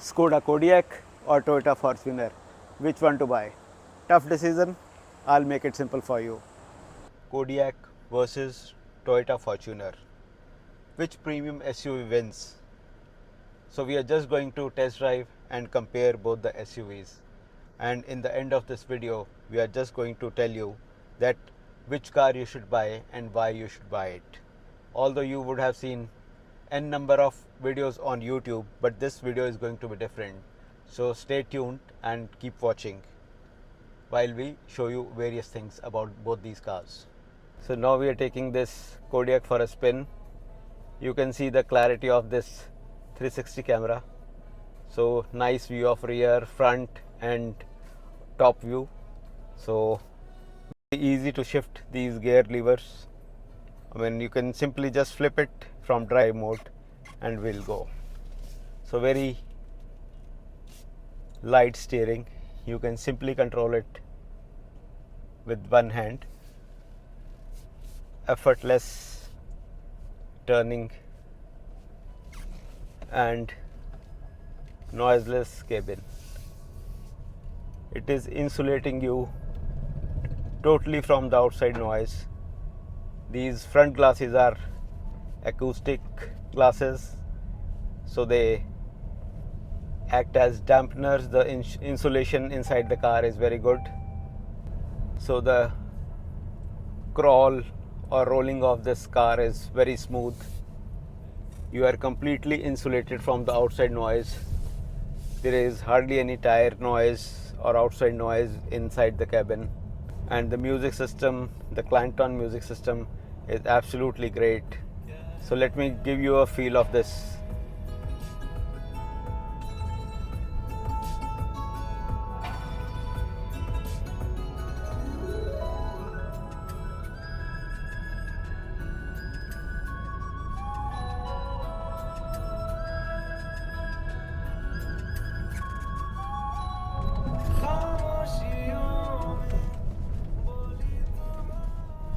Skoda Kodiaq or Toyota Fortuner, which one to buy? Tough decision? I'll make it simple for you. Kodiaq versus Toyota Fortuner. Which premium SUV wins? So we are just going to test drive and compare both the SUVs. And in the end of this video, we are just going to tell you that which car you should buy and why you should buy it. Although you would have seen n number of videos on YouTube, but this video is going to be different. So stay tuned and keep watching while we show you various things about both these cars. So now we are taking this Kodiaq for a spin. You can see the clarity of this 360 camera. So nice view of rear, front and top view. So easy to shift these gear levers. You can simply just flip it from drive mode and we'll go. So very light steering. You can simply control it with one hand. Effortless turning and noiseless cabin. It is insulating you totally from the outside noise. These front glasses are acoustic glasses, so they act as dampeners. The insulation inside the car is very good, so the crawl or rolling of this car is very smooth. You are completely insulated from the outside noise. There is hardly any tire noise or outside noise inside the cabin. And the music system, the Clanton music system, is absolutely great. So let me give you a feel of this.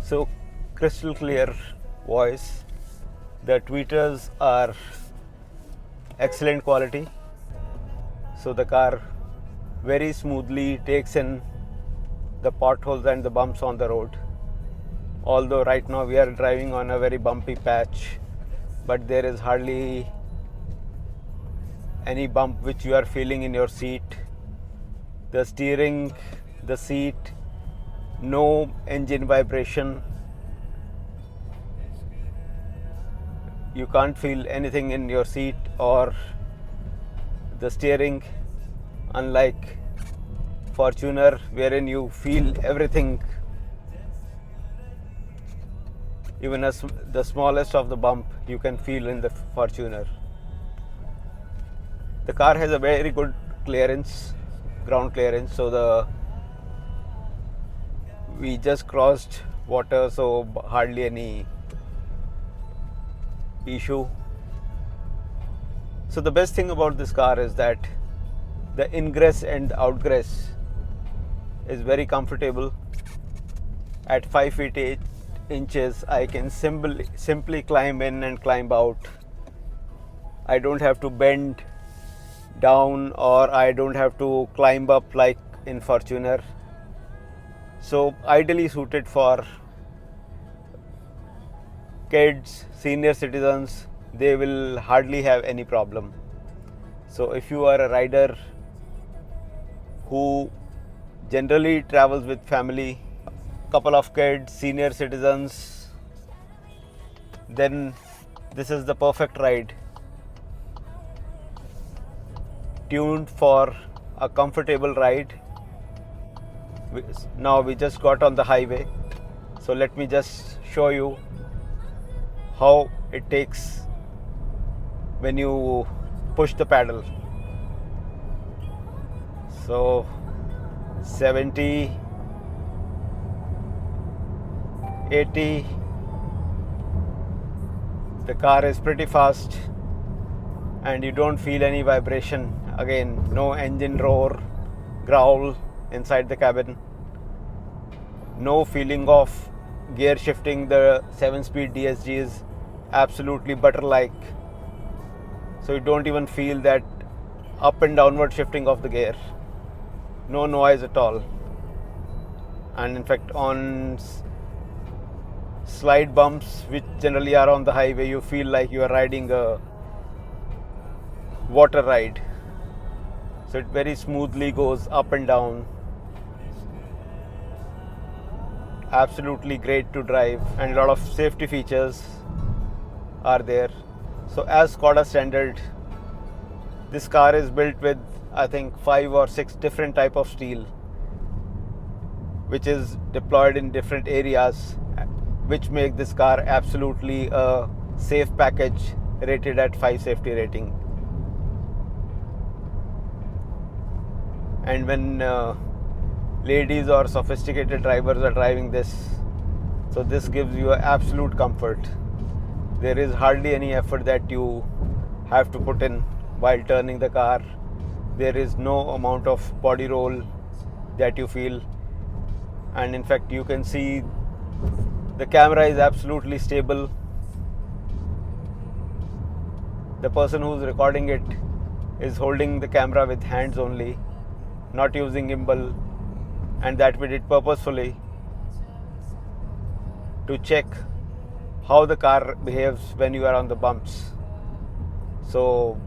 So crystal clear voice. The tweeters are excellent quality. So the car very smoothly takes in the potholes and the bumps on the road. Although right now we are driving on a very bumpy patch, but there is hardly any bump which you are feeling in your seat. The steering, the seat, no engine vibration. You can't feel anything in your seat or the steering, unlike Fortuner wherein you feel everything. Even the smallest of the bump you can feel in the Fortuner. The car has a very good clearance, ground clearance. So we just crossed water, so hardly any issue. So the best thing about this car is that the ingress and outgress is very comfortable. At 5 feet 8 inches, I can simply climb in and climb out. I don't have to bend down or I don't have to climb up like in Fortuner. So ideally suited for kids, senior citizens. They will hardly have any problem. So if you are a rider who generally travels with family, couple of kids, senior citizens, then this is the perfect ride. Tuned for a comfortable ride. Now we just got on the highway, so let me just show you how it takes when you push the pedal. So 70, 80, the car is pretty fast and you don't feel any vibration. Again, no engine roar, growl inside the cabin. No feeling of gear shifting. The 7-speed DSG is absolutely butter-like. So you don't even feel that up and downward shifting of the gear, no noise at all. And in fact, on slight bumps which generally are on the highway, you feel like you are riding a water ride. So it very smoothly goes up and down. Absolutely great to drive, and a lot of safety features are there. So as Skoda standard, this car is built with I think 5 or 6 different type of steel, which is deployed in different areas, which make this car absolutely a safe package, rated at 5 safety rating. And when ladies or sophisticated drivers are driving this, so this gives you absolute comfort. There is hardly any effort that you have to put in while turning the car. There is no amount of body roll that you feel, and in fact you can see the camera is absolutely stable. The person who's recording it is holding the camera with hands only, not using gimbal, and that we did purposefully to check how the car behaves when you are on the bumps. So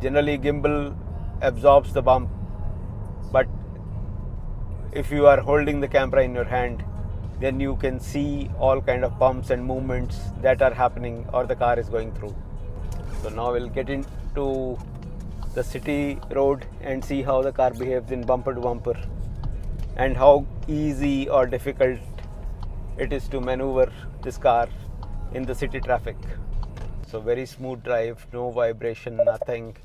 generally gimbal absorbs the bump, but if you are holding the camera in your hand, then you can see all kind of bumps and movements that are happening or the car is going through. So now we'll get into the city road and see how the car behaves in bumper to bumper, and how easy or difficult it is to maneuver this car in the city traffic. So very smooth drive, no vibration, nothing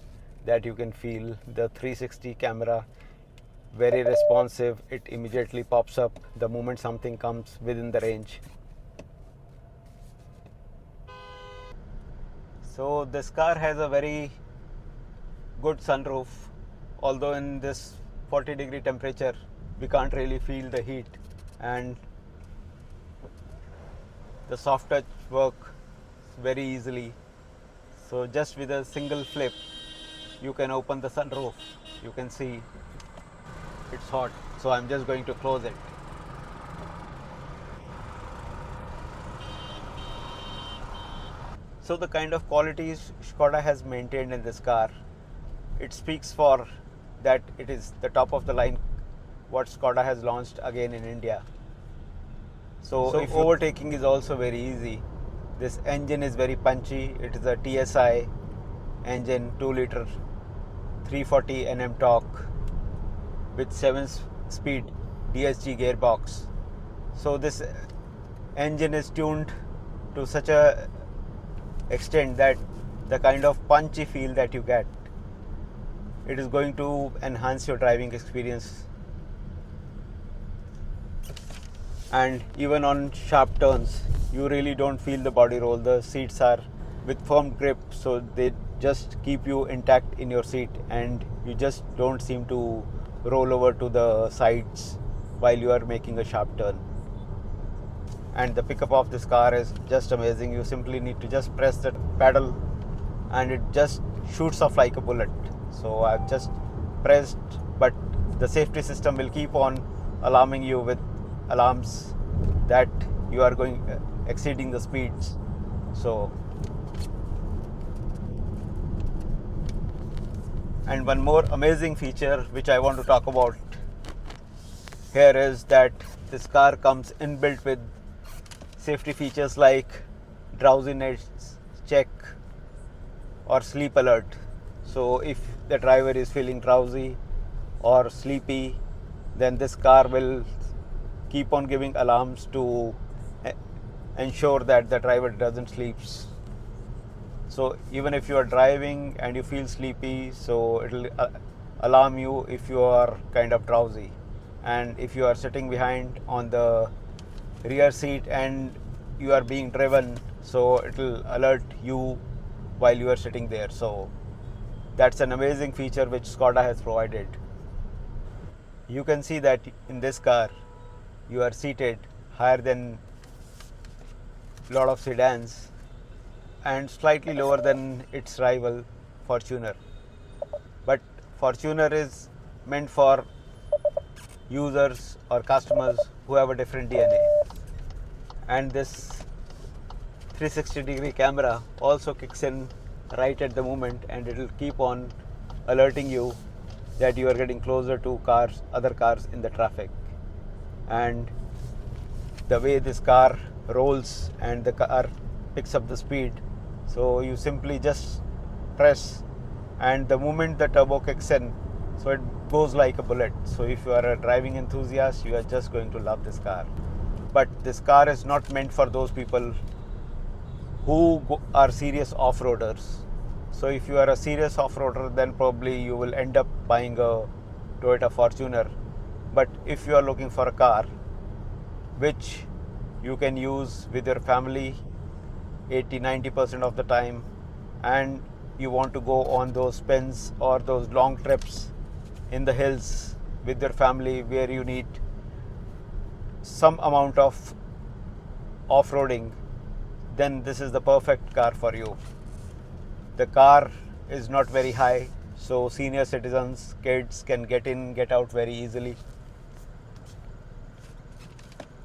that you can feel. The 360 camera, very responsive. It immediately pops up the moment something comes within the range. So this car has a very good sunroof, although in this 40-degree temperature we can't really feel the heat, and the soft touch works very easily. So just with a single flip you can open the sunroof. You can see it's hot, so I'm just going to close it. So the kind of qualities Skoda has maintained in this car, it speaks for that it is the top of the line what Skoda has launched again in India. So if overtaking is also very easy. This engine is very punchy. It is a TSI engine, 2 liter, 340 Nm torque with 7-speed DSG gearbox. So this engine is tuned to such a extent that the kind of punchy feel that you get, it is going to enhance your driving experience. And even on sharp turns you really don't feel the body roll. The seats are with firm grip, so they just keep you intact in your seat, and you just don't seem to roll over to the sides while you are making a sharp turn. And the pickup of this car is just amazing. You simply need to just press the pedal and it just shoots off like a bullet. So I've just pressed, but the safety system will keep on alarming you with alarms that you are going exceeding the speeds. So, and one more amazing feature which I want to talk about here is that this car comes inbuilt with safety features like drowsiness check or sleep alert. So if the driver is feeling drowsy or sleepy, then this car will keep on giving alarms to ensure that the driver doesn't sleep. So even if you are driving and you feel sleepy, so it will alarm you if you are kind of drowsy. And if you are sitting behind on the rear seat and you are being driven, so it will alert you while you are sitting there. So that's an amazing feature which Skoda has provided. You can see that in this car you are seated higher than a lot of sedans and slightly lower than its rival Fortuner. But Fortuner is meant for users or customers who have a different DNA, and this 360-degree camera also kicks in right at the moment, and it will keep on alerting you that you are getting closer to other cars in the traffic. And the way this car rolls and the car picks up the speed, so you simply just press, and the moment the turbo kicks in, so it goes like a bullet. So if you are a driving enthusiast, you are just going to love this car. But this car is not meant for those people who are serious off-roaders. So if you are a serious off-roader, then probably you will end up buying a Toyota Fortuner. But if you are looking for a car which you can use with your family 80-90% of the time, and you want to go on those spins or those long trips in the hills with your family where you need some amount of off-roading, then this is the perfect car for you. The car is not very high, so senior citizens, kids can get in, get out very easily.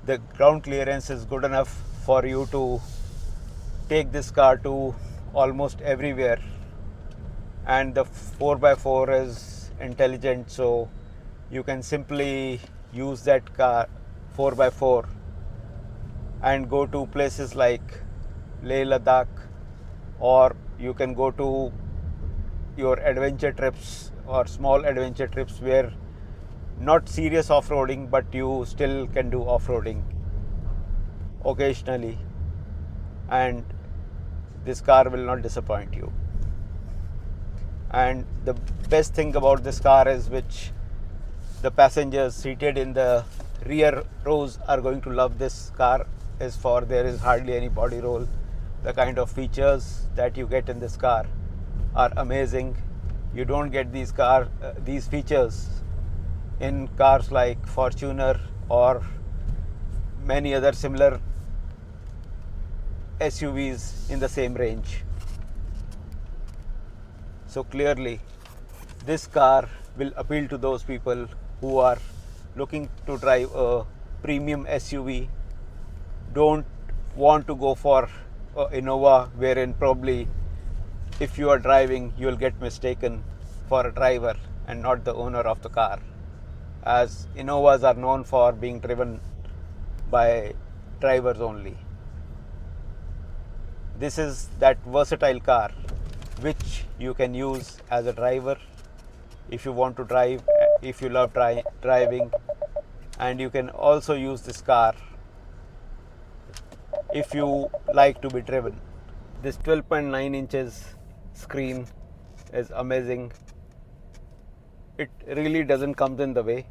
The ground clearance is good enough for you to take this car to almost everywhere, and the 4x4 is intelligent, so you can simply use that car 4x4 and go to places like Leh Ladakh, or you can go to your adventure trips or small adventure trips where not serious off-roading, but you still can do off-roading occasionally, and this car will not disappoint you. And the best thing about this car is, which the passengers seated in the rear rows are going to love this car, is for there is hardly any body roll. The kind of features that you get in this car are amazing. You don't get these features in cars like Fortuner or many other similar SUVs in the same range. So clearly, this car will appeal to those people who are looking to drive a premium SUV, don't want to go for Innova, wherein probably if you are driving, you will get mistaken for a driver and not the owner of the car, as Innovas are known for being driven by drivers only. This is that versatile car which you can use as a driver if you want to drive, if you love driving, and you can also use this car if you like to be driven. This 12.9 inches screen is amazing. It really doesn't come in the way.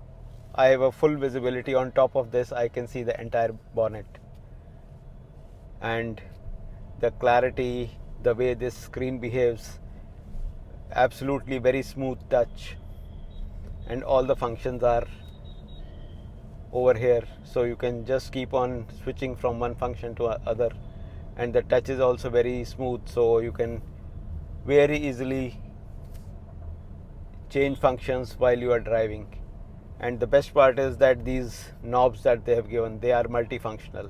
I have a full visibility. On top of this, I can see the entire bonnet, and the clarity, the way this screen behaves, absolutely very smooth touch, and all the functions are over here, so you can just keep on switching from one function to other, and the touch is also very smooth, so you can very easily change functions while you are driving. And the best part is that these knobs that they have given, they are multifunctional,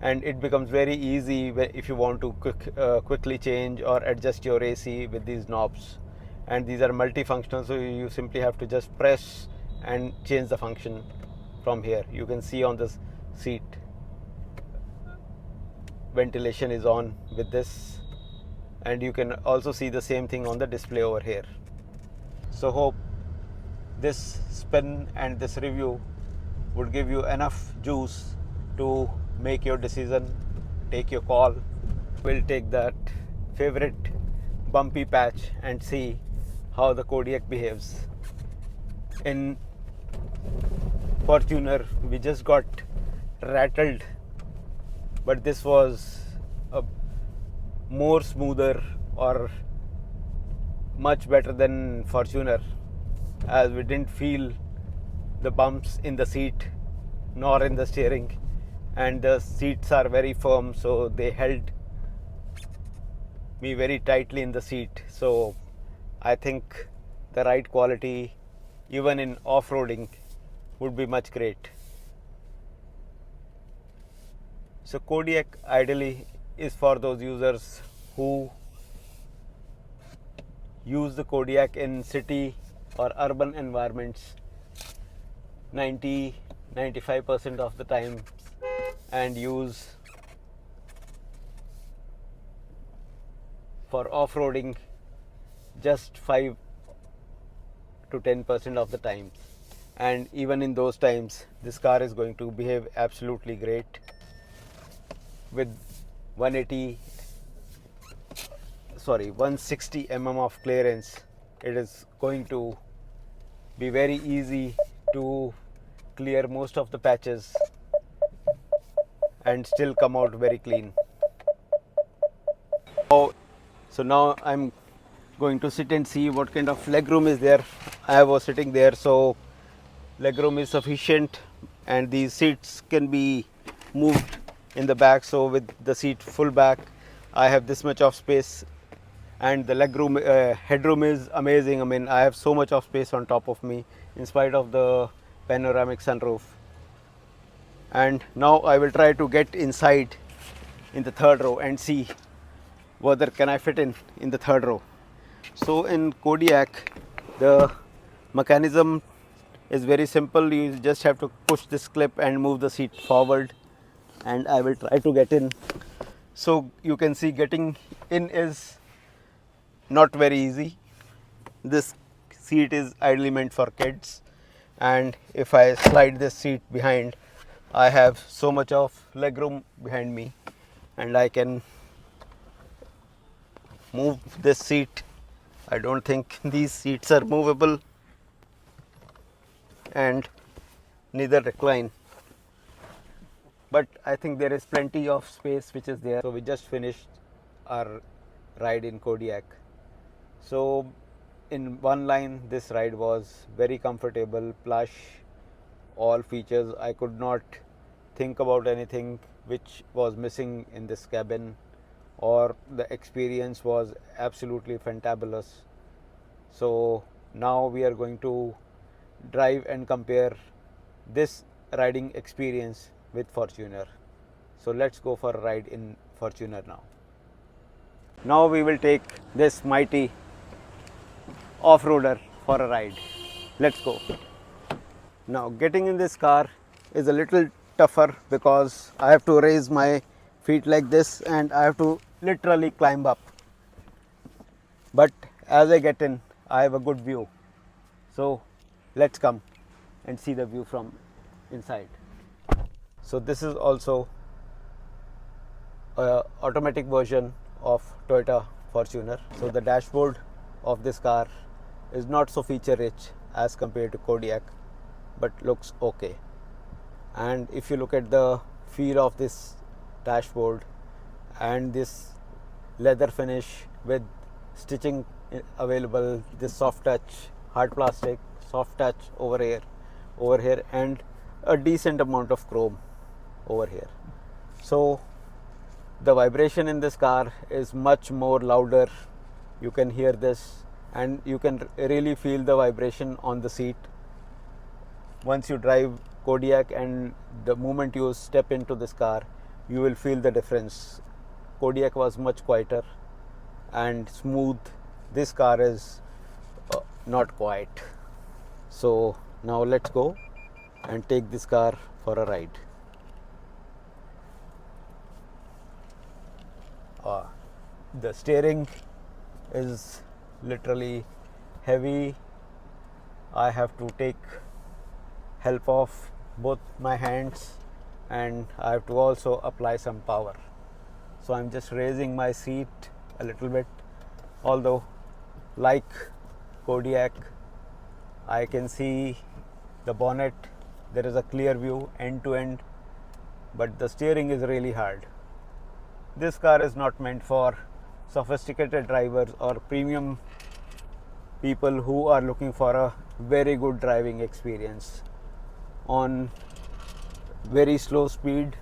and it becomes very easy if you want to quickly change or adjust your AC with these knobs. And these are multifunctional, so you simply have to just press and change the function from here. You can see on this seat, ventilation is on with this, and you can also see the same thing on the display over here. So hope this spin and this review would give you enough juice to make your decision, take your call. We'll take that favorite bumpy patch and see how the Kodiaq behaves. In Fortuner, we just got rattled, but this was a more smoother or much better than Fortuner, as we didn't feel the bumps in the seat nor in the steering, and the seats are very firm, so they held me very tightly in the seat. So I think the ride quality even in off-roading would be much great. So Kodiaq ideally is for those users who use the Kodiaq in city or urban environments 90-95% of the time, and use for off-roading just 5 to 10% of the time. And even in those times, this car is going to behave absolutely great. With 160 mm of clearance, it is going to be very easy to clear most of the patches and still come out very clean. So now I'm going to sit and see what kind of legroom is there. I was sitting there, so legroom is sufficient, and these seats can be moved in the back. So with the seat full back, I have this much of space, and the legroom headroom is amazing. I mean, I have so much of space on top of me in spite of the panoramic sunroof. And now I will try to get inside in the third row and see whether can I fit in the third row. So in Kodiaq, the mechanism is very simple. You just have to push this clip and move the seat forward, and I will try to get in. So you can see getting in is not very easy. This seat is ideally meant for kids, and if I slide this seat behind, I have so much of legroom behind me, and I can move this seat. I don't think these seats are movable, and neither recline, but I think there is plenty of space which is there. So we just finished our ride in Kodiaq. So in one line, this ride was very comfortable, plush, all features. I could not think about anything which was missing in this cabin, or the experience was absolutely fantabulous. So now we are going to drive and compare this riding experience with Fortuner. So let's go for a ride in Fortuner now. Now we will take this mighty off-roader for a ride. Let's go. Now getting in this car is a little tougher because I have to raise my feet like this and I have to literally climb up. But as I get in, I have a good view. So let's come and see the view from inside. So this is also an automatic version of Toyota Fortuner. So the dashboard of this car is not so feature rich as compared to Kodiaq, but looks okay. And if you look at the feel of this dashboard and this leather finish with stitching available, this soft touch, hard plastic, soft touch over here, and a decent amount of chrome over here. So the vibration in this car is much more louder. You can hear this, and you can really feel the vibration on the seat. Once you drive Kodiaq, and the moment you step into this car, you will feel the difference. Kodiaq was much quieter and smooth. This car is not quiet. So now let's go and take this car for a ride. The steering is literally heavy. I have to take help of both my hands, and I have to also apply some power. So I'm just raising my seat a little bit. Although like Kodiaq, I can see the bonnet. There is a clear view end to end, but the steering is really hard. This car is not meant for sophisticated drivers or premium people who are looking for a very good driving experience. On very slow speed,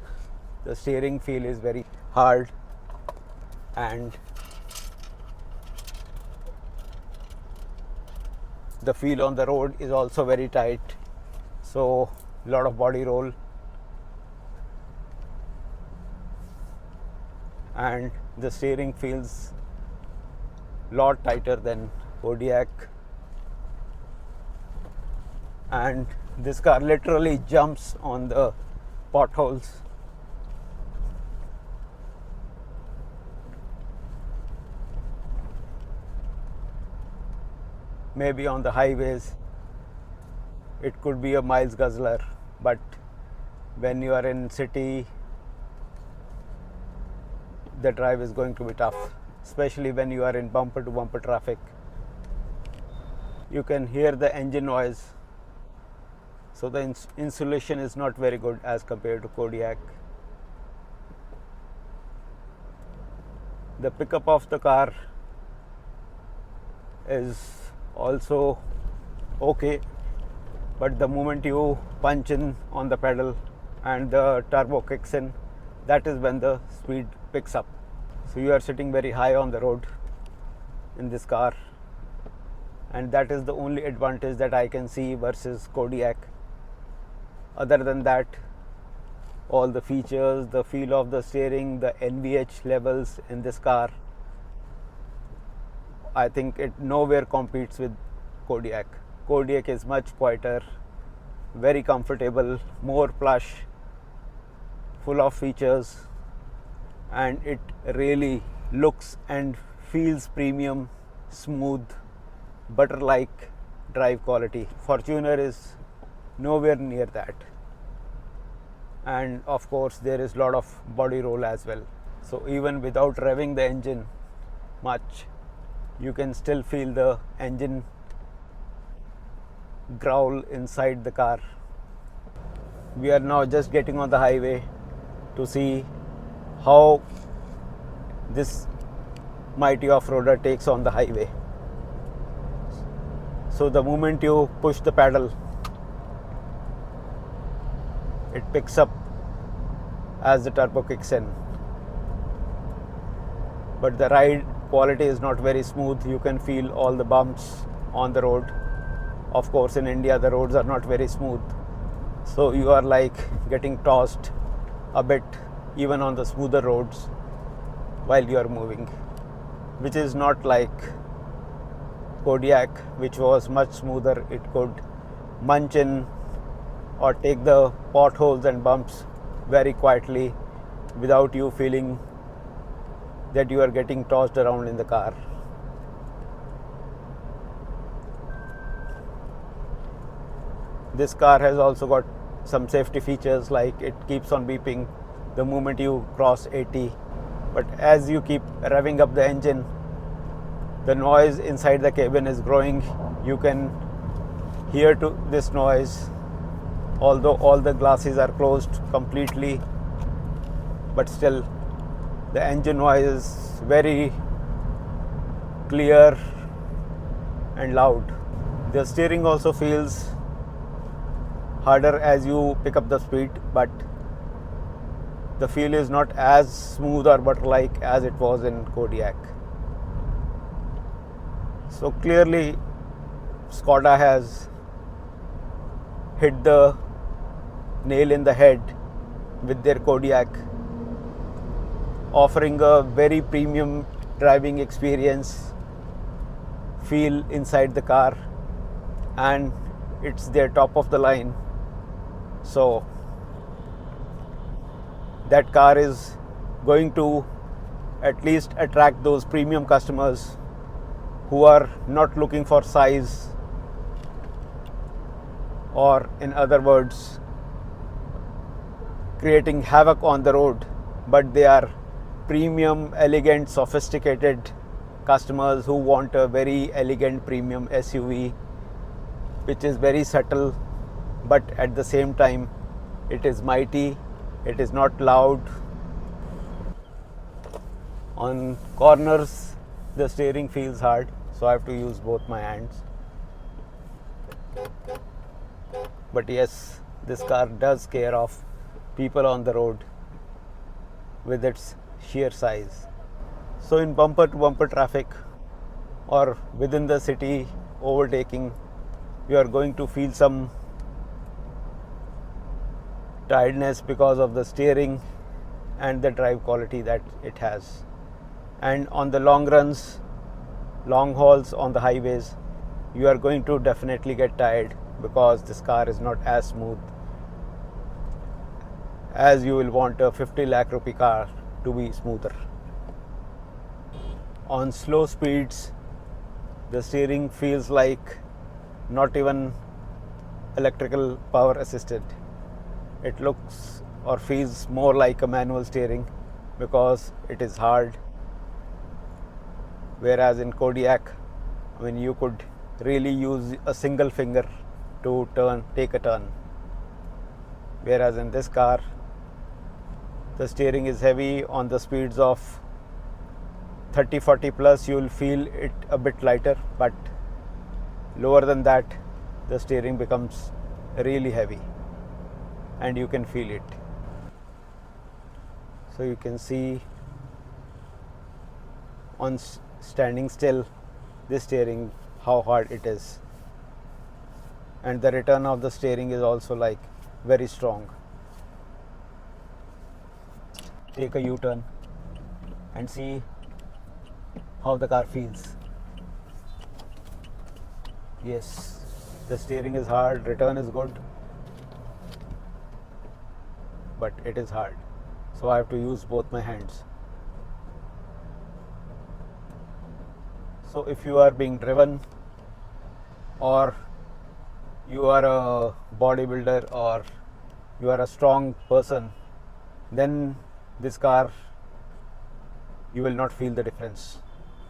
the steering feel is very hard, and The feel on the road is also very tight, so a lot of body roll, and the steering feels lot tighter than Kodiaq, and this car literally jumps on the potholes. Maybe on the highways it could be a miles guzzler, but when you are in city, the drive is going to be tough, especially when you are in bumper to bumper traffic. You can hear the engine noise, so the insulation is not very good as compared to Kodiaq. The pickup of the car is also okay, but the moment you punch in on the pedal and the turbo kicks in, that is when the speed picks up. So you are sitting very high on the road in this car, and that is the only advantage that I can see versus Kodiaq. Other than that, all the features, the feel of the steering, the NVH levels in this car, I think it nowhere competes with Kodiaq. Kodiaq is much quieter, very comfortable, more plush, full of features, and it really looks and feels premium, smooth, butter-like drive quality. Fortuner is nowhere near that, and of course there is a lot of body roll as well. So even without revving the engine much, you can still feel the engine growl inside the car. We are now just getting on the highway to see how this mighty off-roader takes on the highway. So the moment you push the pedal, it picks up as the turbo kicks in. But the ride quality is not very smooth. You can feel all the bumps on the road. Of course, in India, the roads are not very smooth. So you are like getting tossed a bit even on the smoother roads while you are moving, which is not like Kodiaq, which was much smoother. It could munch in or take the potholes and bumps very quietly without you feeling that you are getting tossed around in the car. This car has also got some safety features, like it keeps on beeping the moment you cross 80, but as you keep revving up the engine, the noise inside the cabin is growing. You can hear to this noise, although all the glasses are closed completely, but still the engine noise is very clear and loud. The steering also feels harder as you pick up the speed, but the feel is not as smooth or butter-like as it was in Kodiaq. So clearly Skoda has hit the nail in the head with their Kodiaq, offering a very premium driving experience, feel inside the car, and it's their top of the line. So that car is going to at least attract those premium customers who are not looking for size, or in other words, creating havoc on the road, but they are premium, elegant, sophisticated customers who want a very elegant premium SUV which is very subtle, but at the same time it is mighty, it is not loud. On corners the steering feels hard, so I have to use both my hands. But yes, this car does scare off people on the road with its sheer size. So in bumper to bumper traffic or within the city overtaking, you are going to feel some tiredness because of the steering and the drive quality that it has. And on the long runs, long hauls on the highways, you are going to definitely get tired because this car is not as smooth as you will want a 50 lakh rupee car to be smoother. On slow speeds, the steering feels like not even electrical power assisted. It looks or feels more like a manual steering because it is hard. Whereas in Kodiaq, when you could really use a single finger to take a turn. Whereas in this car, the steering is heavy. On the speeds of 30-40 plus, you will feel it a bit lighter, but lower than that, the steering becomes really heavy and you can feel it. So you can see on standing still, this steering, how hard it is, and the return of the steering is also like very strong. Take a U-turn and see how the car feels. Yes, the steering is hard, return is good, but it is hard, so I have to use both my hands. So if you are being driven, or you are a bodybuilder, or you are a strong person, then this car, you will not feel the difference.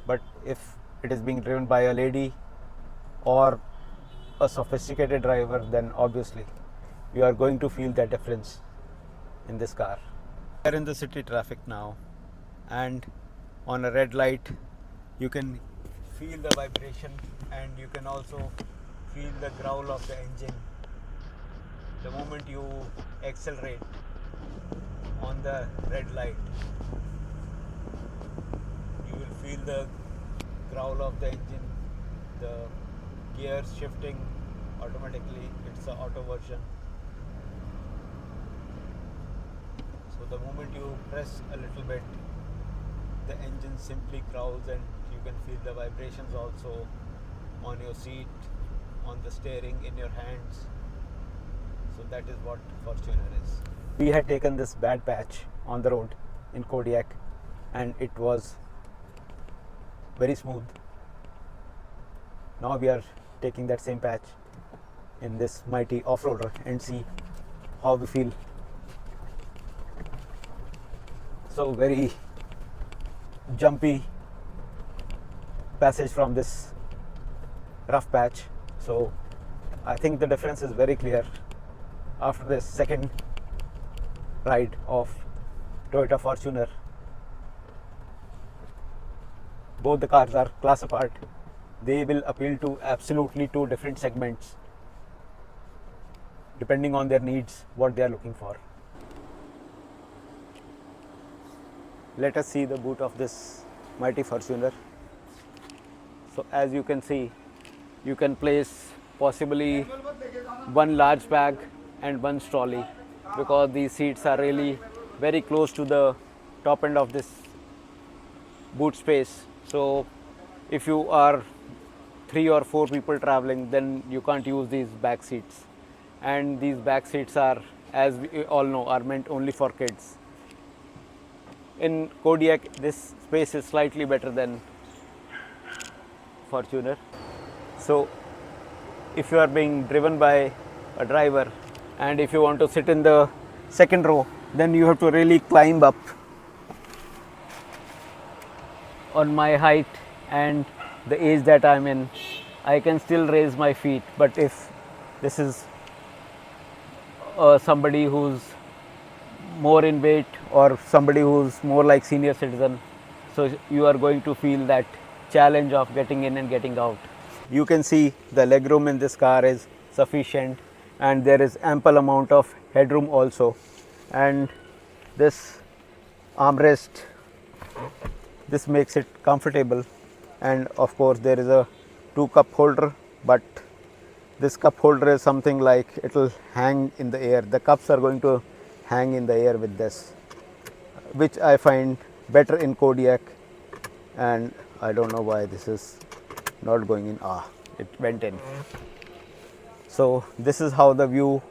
But if it is being driven by a lady or a sophisticated driver, then obviously you are going to feel that difference in this car. We are in the city traffic now, and on a red light you can feel the vibration, and you can also feel the growl of the engine. The moment you accelerate on the red light, you will feel the growl of the engine, the gears shifting automatically. It's an auto version. So the moment you press a little bit, the engine simply growls, and you can feel the vibrations also on your seat, on the steering, in your hands. So that is what Fortuner is. We had taken this bad patch on the road in Kodiaq, and it was very smooth. Now we are taking that same patch in this mighty off-roader and see how we feel. So very jumpy passage from this rough patch. So I think the difference is very clear after this second ride of Toyota Fortuner. Both the cars are class apart. They will appeal to absolutely two different segments depending on their needs, what they are looking for. Let us see the boot of this mighty Fortuner. So as you can see, you can place possibly one large bag and one trolley, because these seats are really very close to the top end of this boot space. So if you are 3 or 4 people traveling, then you can't use these back seats, and these back seats are, as we all know, are meant only for kids. In Kodiaq, this space is slightly better than Fortuner. So if you are being driven by a driver, and if you want to sit in the second row, then you have to really climb up. On my height and the age that I'm in, I can still raise my feet, but if this is somebody who's more in weight, or somebody who's more like senior citizen, so you are going to feel that challenge of getting in and getting out. You can see the legroom in this car is sufficient, and there is ample amount of headroom also, and this armrest, this makes it comfortable. And of course there is a 2-cup holder, but This cup holder is something like it will hang in the air. The cups are going to hang in the air with this, which I find better in Kodiaq, and I don't know why this is not going in. It went in. So this is how the view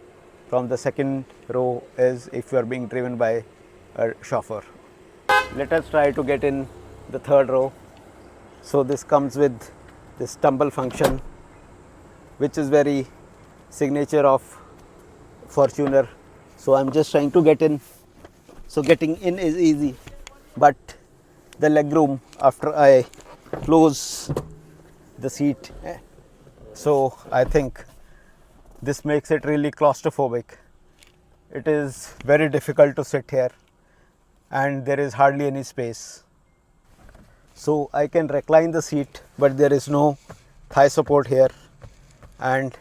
from the second row is if you are being driven by a chauffeur. Let us try to get in the third row. So this comes with this tumble function, which is very signature of Fortuner. So I'm just trying to get in. So getting in is easy, but the legroom after I close the seat, so I think this makes it really claustrophobic. It is very difficult to sit here and there is hardly any space. So I can recline the seat, but there is no thigh support here, and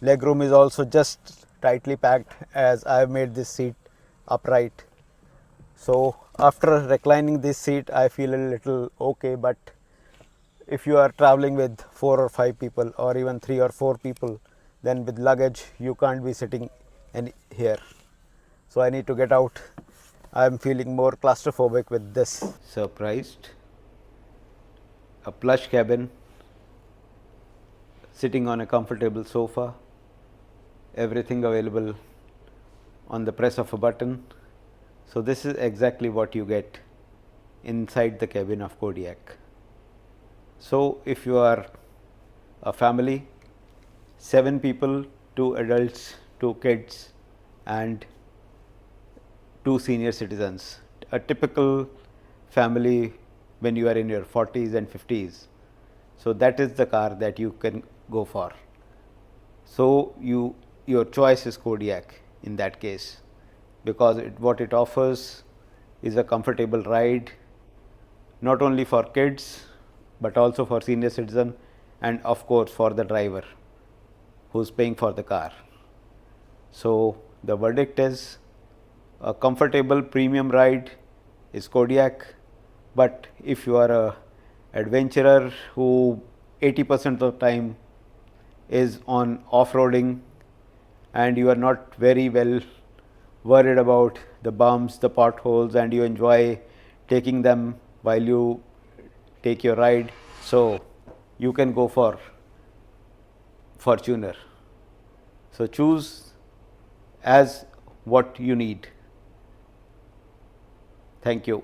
legroom is also just tightly packed as I have made this seat upright. So after reclining this seat I feel a little okay, but if you are traveling with 4 or 5 people or even 3 or 4 people, then with luggage you can't be sitting here. So I need to get out. I am feeling more claustrophobic with this. Surprised. A plush cabin, sitting on a comfortable sofa, everything available on the press of a button. So this is exactly what you get inside the cabin of Kodiaq. So if you are a family, 7 people, 2 adults, 2 kids and 2 senior citizens, a typical family when you are in your 40s and 50s. So that is the car that you can go for. So your choice is Kodiaq in that case, because what it offers is a comfortable ride, not only for kids but also for senior citizen, and of course for the driver who's paying for the car. So the verdict is a comfortable premium ride is Kodiaq, but if you are a adventurer who 80% of the time is on off-roading and you are not very well worried about the bumps, the potholes, and you enjoy taking them while you take your ride, so you can go for Fortuner. So choose as what you need. Thank you.